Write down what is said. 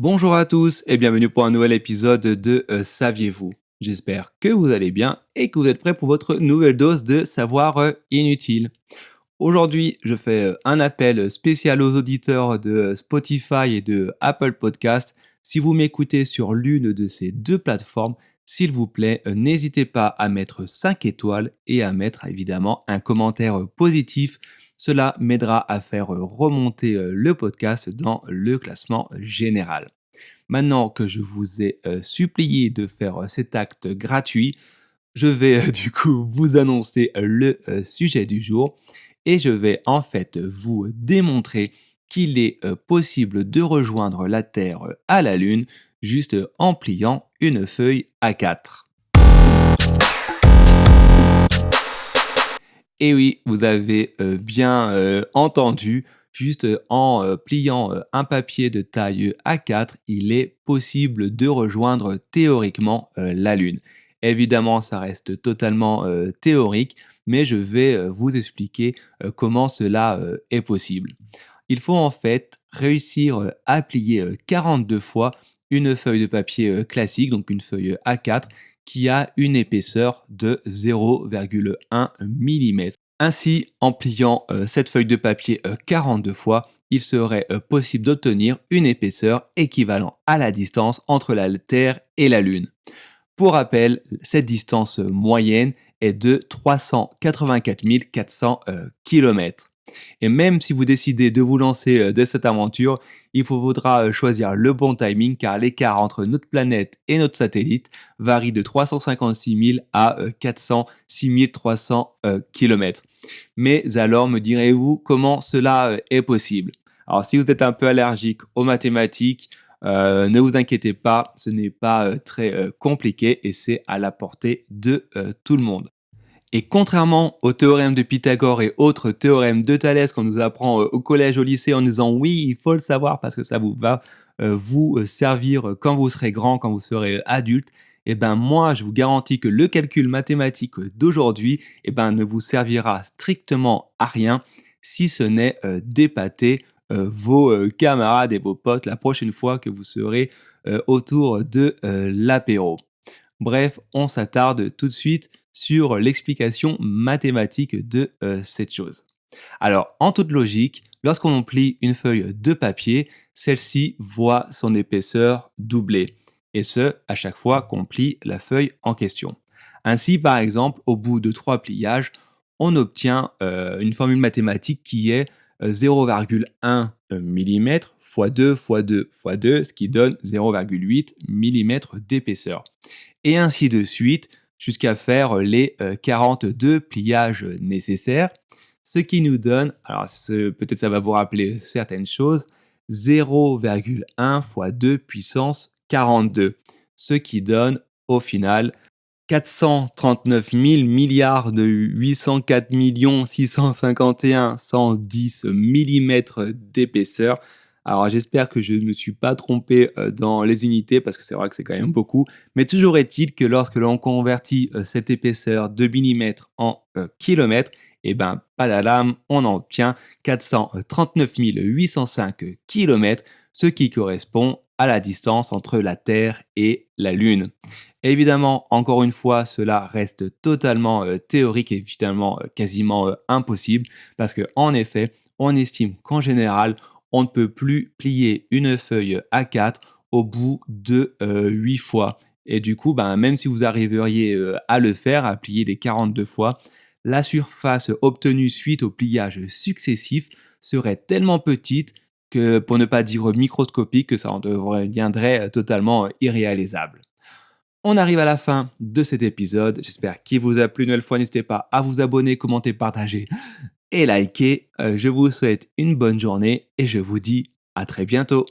Bonjour à tous et bienvenue pour un nouvel épisode de Saviez-vous? J'espère que vous allez bien et que vous êtes prêts pour votre nouvelle dose de savoir inutile. Aujourd'hui, je fais un appel spécial aux auditeurs de Spotify et de Apple Podcast. Si vous m'écoutez sur l'une de ces deux plateformes, s'il vous plaît, n'hésitez pas à mettre 5 étoiles et à mettre évidemment un commentaire positif. Cela m'aidera à faire remonter le podcast dans le classement général. Maintenant que je vous ai supplié de faire cet acte gratuit, je vais du coup vous annoncer le sujet du jour et je vais en fait vous démontrer qu'il est possible de rejoindre la Terre à la Lune juste en pliant une feuille A4. Et oui, vous avez bien entendu, juste en pliant un papier de taille A4, il est possible de rejoindre théoriquement la Lune. Évidemment, ça reste totalement théorique, mais je vais vous expliquer comment cela est possible. Il faut en fait réussir à plier 42 fois une feuille de papier classique, donc une feuille A4, qui a une épaisseur de 0,1 mm. Ainsi, en pliant cette feuille de papier 42 fois, il serait possible d'obtenir une épaisseur équivalente à la distance entre la Terre et la Lune. Pour rappel, cette distance moyenne est de 384 400 km. Et même si vous décidez de vous lancer de cette aventure, il vous faudra choisir le bon timing car l'écart entre notre planète et notre satellite varie de 356 000 à 406 300 km. Mais alors, me direz-vous comment cela est possible? Alors, si vous êtes un peu allergique aux mathématiques, ne vous inquiétez pas, ce n'est pas très compliqué et c'est à la portée de tout le monde. Et contrairement au théorème de Pythagore et autres théorèmes de Thalès qu'on nous apprend au collège, au lycée en nous disant oui, il faut le savoir parce que ça vous va vous servir quand vous serez grand, quand vous serez adulte, et ben moi je vous garantis que le calcul mathématique d'aujourd'hui ne vous servira strictement à rien si ce n'est d'épater vos camarades et vos potes la prochaine fois que vous serez autour de l'apéro. Bref, on s'attarde tout de suite sur l'explication mathématique de cette chose. Alors, en toute logique, lorsqu'on plie une feuille de papier, celle-ci voit son épaisseur doublée, et ce, à chaque fois qu'on plie la feuille en question. Ainsi, par exemple, au bout de 3 pliages, on obtient une formule mathématique qui est 0,1 mm fois 2 fois 2 fois 2, ce qui donne 0,8 mm d'épaisseur. Et ainsi de suite, jusqu'à faire les 42 pliages nécessaires, ce qui nous donne, alors peut-être ça va vous rappeler certaines choses, 0,1 fois 2 puissance 42, ce qui donne au final 439 000 milliards de 804 651 110 mm d'épaisseur. Alors j'espère que je ne me suis pas trompé dans les unités parce que c'est vrai que c'est quand même beaucoup. Mais toujours est-il que lorsque l'on convertit cette épaisseur de millimètres en kilomètres, et ben pas d'alarme, on en obtient 439 805 kilomètres, ce qui correspond à la distance entre la Terre et la Lune. Évidemment, encore une fois, cela reste totalement théorique et finalement quasiment impossible parce qu'en effet, on estime qu'en général, on ne peut plus plier une feuille A4 au bout de 8 fois. Et du coup, même si vous arriveriez à le faire, à plier les 42 fois, la surface obtenue suite au pliage successif serait tellement petite que, pour ne pas dire microscopique, que ça en deviendrait totalement irréalisable. On arrive à la fin de cet épisode. J'espère qu'il vous a plu une nouvelle fois. N'hésitez pas à vous abonner, commenter, partager et liker. Je vous souhaite une bonne journée et je vous dis à très bientôt.